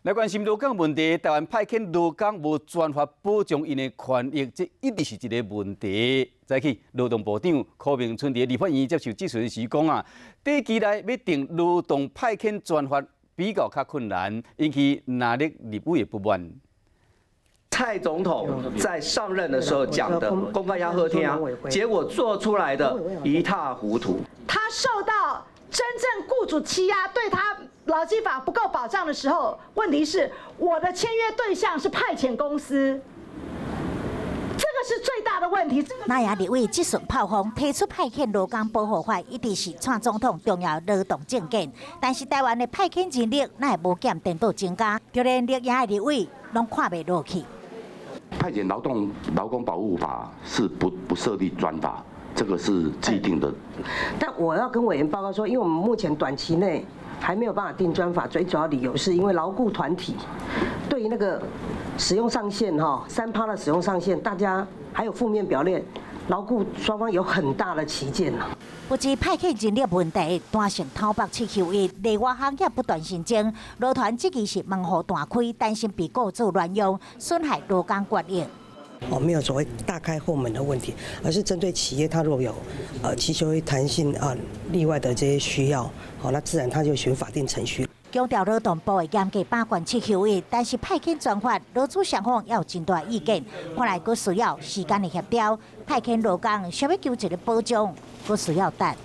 来关心劳工问题，台湾派遣劳工无专法保障因的权益，这一直是一个问题。早起，劳动部长柯明春伫立法院接受质询时讲啊，短期内要定劳动派遣专法比较困难，引起哪力立委的不满。蔡总统在上任的时候讲的公开要喝天，结果做出来的一塌糊涂。他受到真正雇主欺压，对他劳基法不够保障的时候，问题是我的签约对象是派遣公司，这个是最大的问题。那也立委质询炮轰，提出派遣劳工保护法一直是蔡总统重要劳动政见，但是台湾的派遣人力那也无减颠倒增加，就连绿营的立委拢看不落去。派遣劳工保护法是不设立专法，这个是既定的。但我要跟委员报告说，因为我们目前短期内还没有办法定专法，最主要理由是因为劳雇团体对于那个使用上限3%的使用上限，大家还有负面表列，劳雇双方有很大的歧见了。不止派遣人力问题，单成讨北七休一，内外行业不断新增，劳团这期是门户大开，担心被雇主乱用，损害劳工权益。没有所谓大开后门的问题，而是针对企业，它如果有其休息弹性例外的这些需要，那自然它就循法定程序。强调劳动部会严格把关七休一，但是派遣专法，劳资双方也有真大意见，看来佫需要时间的协调。派遣劳工想要求一个保障，佫需要等。